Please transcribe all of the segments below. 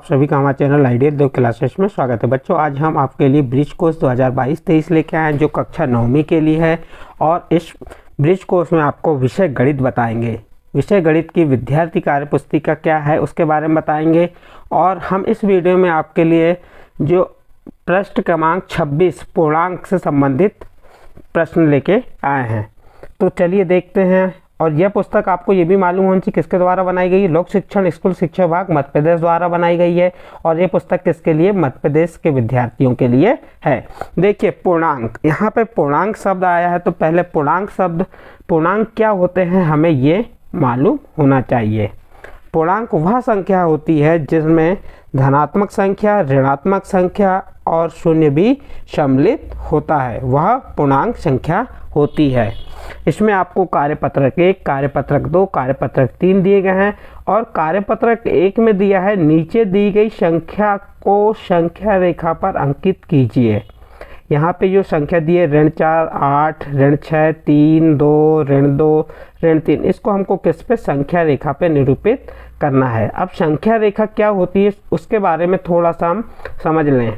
आप सभी का हमारे चैनल आइडियल देव क्लासेस में स्वागत है। बच्चों, आज हम आपके लिए ब्रिज कोर्स 2022-23 लेके आए हैं जो कक्षा 9वीं के लिए है। और इस ब्रिज कोर्स में आपको विषय गणित बताएंगे। विषय गणित की विद्यार्थी कार्य पुस्तिका क्या है उसके बारे में बताएंगे। और हम इस वीडियो में आपके लिए जो पृष्ठ क्रमांक 26 पूर्णांक से संबंधित प्रश्न लेके आए हैं। तो चलिए देखते हैं। और यह पुस्तक आपको ये भी मालूम होनी चाहिए किसके द्वारा बनाई गई है। लोक शिक्षण स्कूल शिक्षा विभाग मध्य प्रदेश द्वारा बनाई गई है। और ये पुस्तक किसके लिए? मध्य प्रदेश के विद्यार्थियों के लिए है। देखिए पूर्णांक, यहाँ पे पूर्णांक शब्द आया है तो पहले पूर्णांक क्या होते हैं हमें ये मालूम होना चाहिए। पूर्णांक वह संख्या होती है जिसमें धनात्मक संख्या, ऋणात्मक संख्या और शून्य भी सम्मिलित होता है, वह पूर्णांक संख्या होती है। इसमें आपको कार्यपत्रक 1, कार्यपत्रक 2, कार्यपत्रक 3 दिए गए हैं। और कार्यपत्रक 1 में दिया है नीचे दी गई संख्या को संख्या रेखा पर अंकित कीजिए। यहाँ पे जो संख्या दी है ऋण 4, 8, ऋण 6, 3, 2, ऋण 2, ऋण 3, इसको हमको किस पे? संख्या रेखा पे निरूपित करना है। अब संख्या रेखा क्या होती है उसके बारे में थोड़ा सा हम समझ लें।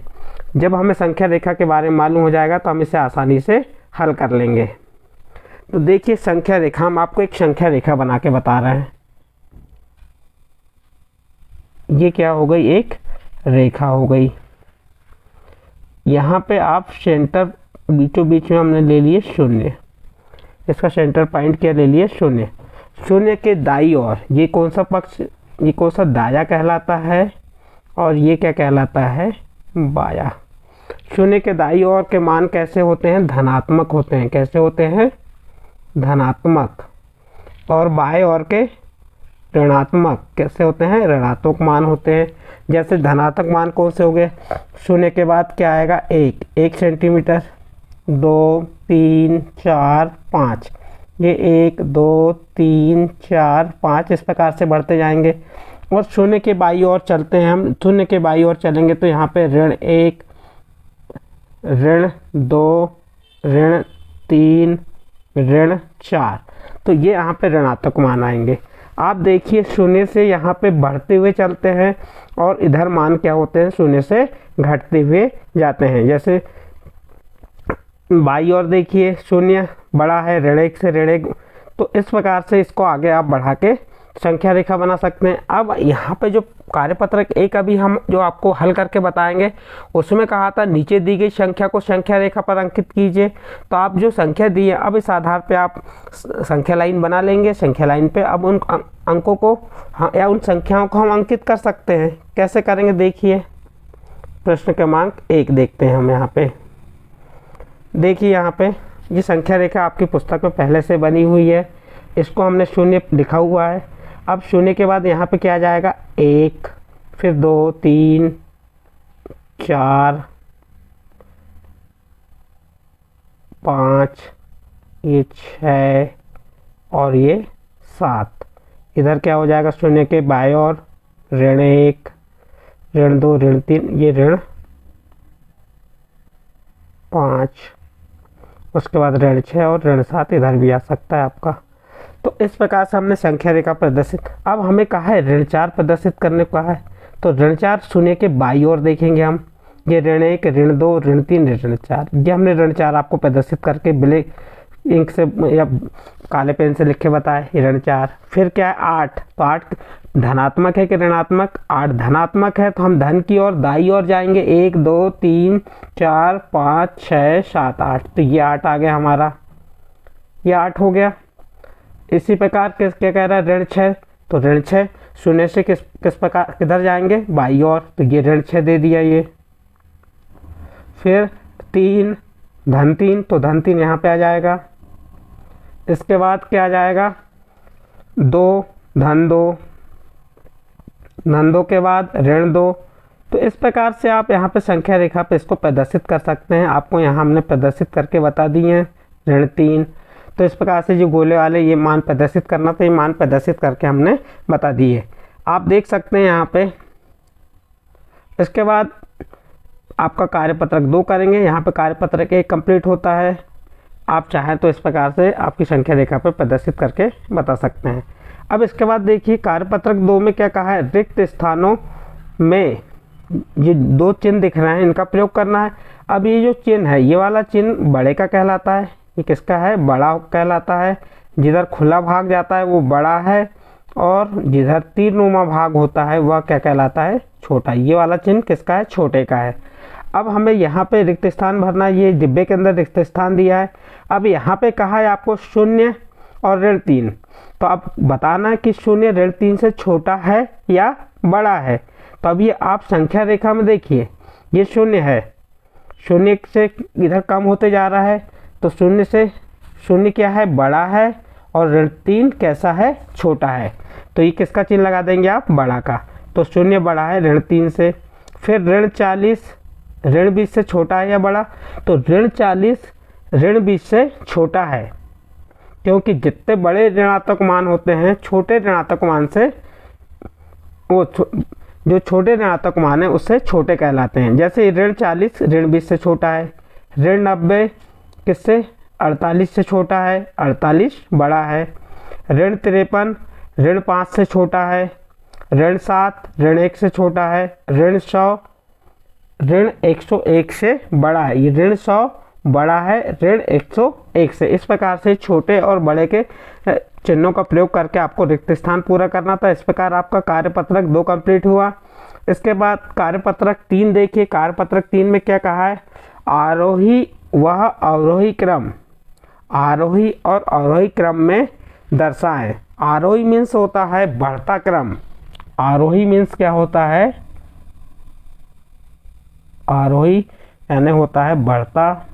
जब हमें संख्या रेखा के बारे में मालूम हो जाएगा तो हम इसे आसानी से हल कर लेंगे। तो देखिए संख्या रेखा, हम आपको एक संख्या रेखा बना के बता रहे हैं। ये क्या हो गई? एक रेखा हो गई। यहाँ पे आप सेंटर बीचों बीच में हमने ले लिए 0, इसका सेंटर पॉइंट क्या ले लिए? 0। 0 के दाई ओर ये कौन सा पक्ष, ये कौन सा दाया कहलाता है और ये क्या कहलाता है? बाया। 0 के दाई ओर के मान कैसे होते हैं? धनात्मक होते हैं। कैसे होते हैं? धनात्मक। और बाएं ओर के ऋणात्मक कैसे होते हैं? ऋणात्मक मान होते हैं। जैसे धनात्मक मान कौन से हो गए? 0 के बाद क्या आएगा? 1 सेंटीमीटर, 2, 3, 4, 5, ये 1, 2, 3, 4, 5 इस प्रकार से बढ़ते जाएंगे। और 0 के बाई ओर चलते हैं हम। 0 के बाई ओर चलेंगे तो यहाँ पे ऋण 1, ऋण 2, ऋण 3, ऋण 4, तो ये यहाँ पे ऋणात्मक मान आएंगे। आप देखिए 0 से यहाँ पे बढ़ते हुए चलते हैं और इधर मान क्या होते हैं? 0 से घटते हुए जाते हैं। जैसे बाई ओर देखिए 0 बड़ा है, ऋण 1 से ऋण 1, तो इस प्रकार से इसको आगे आप बढ़ा के संख्या रेखा बना सकते हैं। अब यहाँ पे जो कार्यपत्रक 1 अभी हम जो आपको हल करके बताएंगे उसमें कहा था नीचे दी गई संख्या को संख्या रेखा पर अंकित कीजिए। तो आप जो संख्या दी है अब इस आधार पे आप संख्या लाइन बना लेंगे। संख्या लाइन पे अब उन अंकों को या उन संख्याओं को हम अंकित कर सकते हैं। कैसे करेंगे देखिए। प्रश्न क्रमांक 1 देखते हैं हम। यहाँ पे देखिए, यहाँ पे ये संख्या रेखा आपकी पुस्तक में पहले से बनी हुई है। इसको हमने 0 लिखा हुआ है। अब 0 के बाद यहाँ पे क्या आ जाएगा? 1, फिर 2, 3, 4, 5, ये 6 और ये 7। इधर क्या हो जाएगा? 0 के बाएं ओर ऋण 1, ऋण 2, ऋण 3, ये ऋण 5, उसके बाद ऋण 6 और ऋण 7 इधर भी आ सकता है आपका। तो इस प्रकार से हमने संख्या रेखा प्रदर्शित। अब हमें कहा है ऋण 4 प्रदर्शित करने को कहा है, तो ऋण 4 0 के बाई ओर देखेंगे हम। ये ऋण 1, ऋण 2, ऋण 3, ऋण 4, ये हमने ऋण 4 आपको प्रदर्शित करके ब्लैक इंक से या काले पेन से लिख के बताए ऋण 4। फिर क्या है? 8, तो 8 धनात्मक है कि ऋणात्मक? 8 धनात्मक है तो हम धन की ओर दाई ओर जाएंगे। 1, 2, 3, 4, 5, 6, 7, 8, तो ये 8 आ गया हमारा। ये 8 हो गया। इसी प्रकार क्या कह रहा है? ऋण 6, तो ऋण 6 0 से किस प्रकार किधर जाएंगे? बाई ओर, तो ये ऋण 6 दे दिया ये। फिर 3 धन 3, तो धन 3 यहाँ पे आ जाएगा। इसके बाद क्या आ जाएगा? 2 धन 2, धन 2 के बाद ऋण 2। तो इस प्रकार से आप यहाँ पे संख्या रेखा पे इसको प्रदर्शित कर सकते हैं। आपको यहाँ हमने प्रदर्शित करके बता दिए हैं। ऋण 3, तो इस प्रकार से जो गोले वाले ये मान प्रदर्शित करना था, ये मान प्रदर्शित करके हमने बता दिए। आप देख सकते हैं यहाँ पे। इसके बाद आपका कार्यपत्रक 2 करेंगे। यहाँ पे कार्यपत्रक 1 कंप्लीट होता है। आप चाहें तो इस प्रकार से आपकी संख्या रेखा पर प्रदर्शित करके बता सकते हैं। अब इसके बाद देखिए कार्यपत्रक 2 में क्या कहा है? रिक्त स्थानों में ये दो चिन्ह दिख रहे हैं, इनका प्रयोग करना है। अब ये जो चिन्ह है, ये वाला चिन्ह बड़े का कहलाता है, ये किसका है, बड़ा कहलाता है। जिधर खुला भाग जाता है वो बड़ा है, और जिधर तीरनुमा भाग होता है वह क्या कहलाता है, छोटा। ये वाला चिन्ह किसका है, छोटे का है। अब हमें यहाँ पे रिक्त स्थान भरना है, ये डिब्बे के अंदर रिक्त स्थान दिया है। अब यहाँ पे कहा है आपको 0 और ऋण 3, तो अब बताना है कि 0 ऋण 3 से छोटा है या बड़ा है। तो अब ये आप संख्या रेखा में देखिए, ये 0 है, 0 से इधर कम होते जा रहा है, तो 0 से 0 क्या है, बड़ा है, और ऋण 3 कैसा है, छोटा है। तो ये किसका चिन्ह लगा देंगे आप, बड़ा का। तो 0 बड़ा है ऋण 3 से। फिर ऋण 40 ऋण 20 से छोटा है या बड़ा, तो ऋण 40 ऋण 20 से छोटा है, क्योंकि जितने बड़े ऋणात्मक मान होते हैं छोटे ऋणात्मक मान से वो जो छोटे ऋणात्मक मान है उससे छोटे कहलाते हैं। जैसे ऋण 40 ऋण 20 से छोटा है, ऋण 90 किससे, 48 से छोटा है, 48 बड़ा है, ऋण 53 ऋण 5 से छोटा है, ऋण 7 ऋण 1 से छोटा है, ऋण 100 ऋण 101 से बड़ा है। ये ऋण 100 बड़ा है ऋण 101 से। इस प्रकार से छोटे और बड़े के चिन्हों का प्रयोग करके आपको रिक्त स्थान पूरा करना था। इस प्रकार आपका कार्यपत्रक 2 कंप्लीट हुआ। इसके बाद कार्यपत्रक 3 देखिए। कार्यपत्रक 3 में क्या कहा है, आरोही वह अवरोही क्रम, आरोही और अवरोही क्रम में दर्शाएं। आरोही मीन्स होता है बढ़ता क्रम, आरोही मीन्स क्या होता है, आरोही यानी होता है बढ़ता,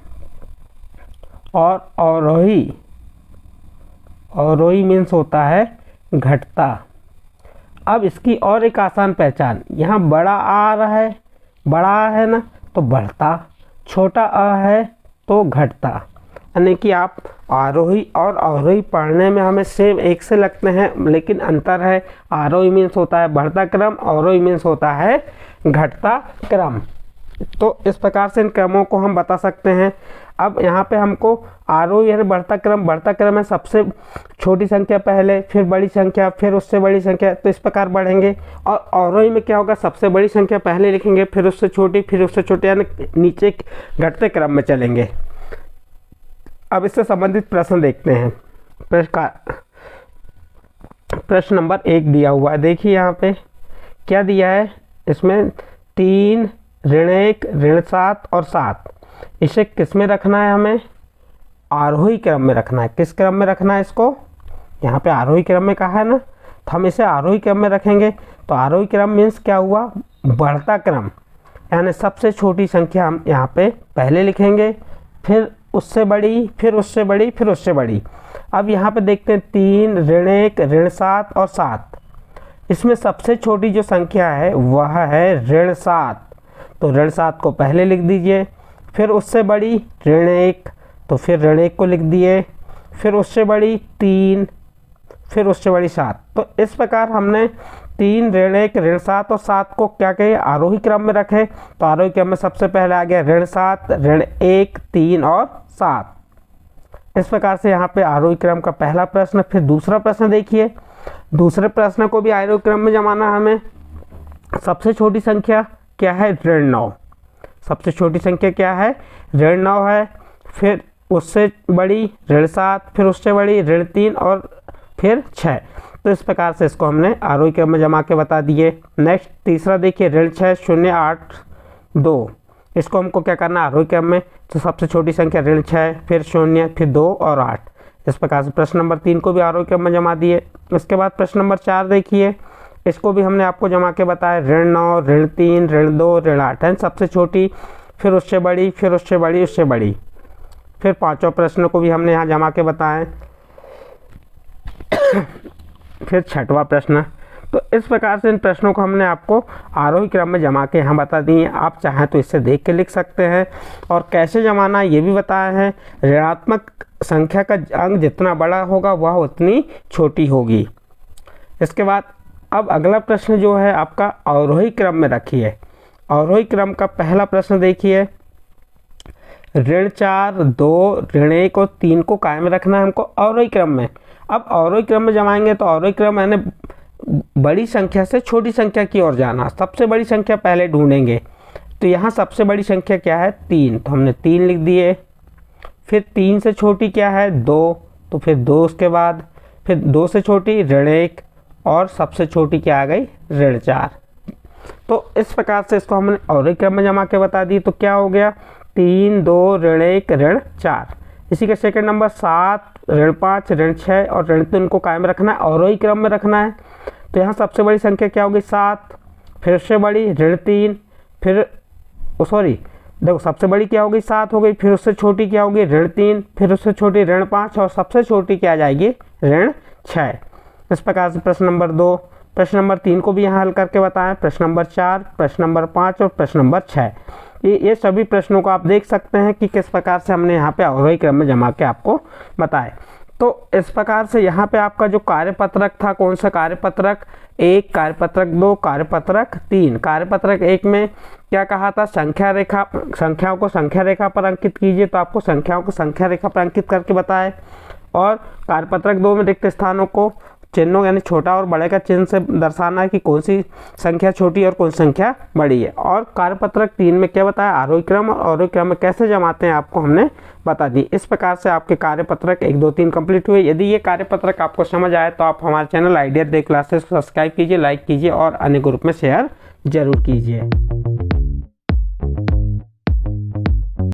और अवरोही, अवरोही मीन्स होता है घटता। अब इसकी और एक आसान पहचान, यहाँ बड़ा आ रहा है, बड़ा है ना, तो बढ़ता, छोटा अ है तो घटता। यानी कि आप आरोही और अवरोही पढ़ने में हमें सेम एक से लगते हैं, लेकिन अंतर है। आरोही मीन्स होता है बढ़ता क्रम, अवरोही मीन्स होता है घटता क्रम। तो इस प्रकार से इन क्रमों को हम बता सकते हैं। अब यहाँ पे हमको आरोही यानी बढ़ता क्रम है, सबसे छोटी संख्या पहले, फिर बड़ी संख्या, फिर उससे बड़ी संख्या, तो इस प्रकार बढ़ेंगे। और अवरोही में क्या होगा, सबसे बड़ी संख्या पहले लिखेंगे, फिर उससे छोटी, फिर उससे छोटी, यानी नीचे घटते क्रम में चलेंगे। अब इससे संबंधित प्रश्न देखते हैं। प्रश्न नंबर 1 दिया हुआ है, देखिए यहाँ पे क्या दिया है, इसमें 3 ऋण 1 ऋण 7 और 7, इसे किस में रखना है, हमें आरोही क्रम में रखना है। किस क्रम में रखना है इसको, यहाँ पे आरोही क्रम में कहा है ना, तो हम इसे आरोही क्रम में रखेंगे। तो आरोही क्रम मीन्स क्या हुआ, बढ़ता क्रम, यानी सबसे छोटी संख्या हम यहाँ पे पहले लिखेंगे, फिर उससे बड़ी, फिर उससे बड़ी, फिर उससे बड़ी। अब यहाँ पे देखते हैं 3 ऋण 1 ऋण 7 और 7, इसमें सबसे छोटी जो संख्या है वह है ऋण 7, तो ऋण 7 को पहले लिख दीजिए, फिर उससे बड़ी ऋण 1, तो फिर ऋण 1 को लिख दिए, फिर उससे बड़ी 3, फिर उससे बड़ी 7। तो इस प्रकार हमने 3 ऋण 1 ऋण 7 और 7 को क्या कहे, आरोही क्रम में रखे। तो आरोही क्रम में सबसे पहले आ गया ऋण 7 ऋण 1 3 और 7। इस प्रकार से यहाँ पे आरोही क्रम का पहला प्रश्न। फिर दूसरा प्रश्न देखिए, दूसरे प्रश्न को भी आरोही क्रम में जमाना हमें। सबसे छोटी संख्या क्या है, ऋण 9, सबसे छोटी संख्या क्या है, ऋण 9 है, फिर उससे बड़ी ऋण 7, फिर उससे बड़ी ऋण 3 और फिर 6। तो इस प्रकार से इसको हमने आरोही क्रम में जमा के बता दिए। नेक्स्ट तीसरा देखिए, ऋण 6 0 8 2, इसको हमको क्या करना है, आरोही क्रम में। तो सबसे छोटी संख्या ऋण 6, फिर 0, फिर 2 और 8। इस प्रकार से प्रश्न नंबर 3 को भी आरोही क्रम में जमा दिए। इसके बाद प्रश्न नंबर 4 देखिए, इसको भी हमने आपको जमा के बताया, ऋण 9 ऋण 3 ऋण 2 ऋण 8 है सबसे छोटी, फिर उससे बड़ी, फिर उससे बड़ी, उससे बड़ी। फिर पांचों प्रश्न को भी हमने यहाँ जमा के बताएं। फिर छठवां प्रश्न। तो इस प्रकार से इन प्रश्नों को हमने आपको आरोही क्रम में जमा के यहाँ बता दिए। आप चाहें तो इससे देख के लिख सकते हैं, और कैसे जमाना ये भी बताया है। ऋणात्मक संख्या का अंक जितना बड़ा होगा वह उतनी छोटी होगी। इसके बाद अब अगला प्रश्न जो है आपका अवरोही क्रम में रखिए। अवरोही क्रम का पहला प्रश्न देखिए, ऋण 4 2 ऋण 1 और 3 को कायम रखना है हमको अवरोही क्रम में। अब अवरोही क्रम में जमाएंगे तो अवरोही क्रम यानी बड़ी संख्या से छोटी संख्या की ओर जाना। सबसे बड़ी संख्या पहले ढूंढेंगे, तो यहाँ सबसे बड़ी संख्या क्या है 3, तो हमने 3 लिख दिए। फिर 3 से छोटी क्या है 2, तो फिर 2 उसके बाद, फिर 2 से छोटी ऋण 1 और सबसे छोटी क्या आ गई ऋण 4। तो इस प्रकार से इसको हमने अवरोही क्रम में जमा के बता दी। तो क्या हो गया 3 2 ऋण 1 ऋण 4। इसी के सेकंड नंबर 7 ऋण 5 ऋण 6 और ऋण 3 को कायम रखना है, अवरोही क्रम में रखना है। तो यहाँ सबसे बड़ी संख्या क्या होगी 7, फिर से बड़ी ऋण 3, फिर सॉरी देखो सबसे बड़ी क्या होगी 7 हो गई, फिर उससे छोटी क्या होगी ऋण 3, फिर उससे छोटी ऋण 5 और सबसे छोटी क्या आ जाएगी ऋण 6। इस प्रकार से प्रश्न नंबर 2, प्रश्न नंबर 3 को भी यहाँ हल करके बताएं, प्रश्न नंबर 4, प्रश्न नंबर 5 और प्रश्न नंबर 6। ये सभी प्रश्नों को आप देख सकते हैं कि किस प्रकार से हमने यहाँ पे अवरोही क्रम में जमा के आपको बताए। तो इस प्रकार से यहाँ पे आपका जो कार्यपत्रक था, कौन सा कार्यपत्रक 1, कार्यपत्रक 2, कार्यपत्रक 3। कार्यपत्रक 1 में क्या कहा था संख्याओं को संख्या रेखा पर अंकित कीजिए, तो आपको संख्याओं को संख्या रेखा पर अंकित करके बताए। और कार्यपत्रक 2 में रिक्त स्थानों को चिन्हों यानी छोटा और बड़े का चिन्ह से दर्शाना है कि कौन सी संख्या छोटी और कौन सी संख्या बड़ी है। और कार्यपत्रक 3 में क्या बताया आरोही क्रम और अवरोही क्रम में कैसे जमाते हैं आपको हमने बता दी। इस प्रकार से आपके कार्यपत्रक 1 2 3 कंप्लीट हुए। यदि ये कार्यपत्रक आपको समझ आए तो आप हमारे चैनल आइडिया डे क्लासेस को सब्सक्राइब कीजिए, लाइक कीजिए और अन्य ग्रुप में शेयर जरूर कीजिए।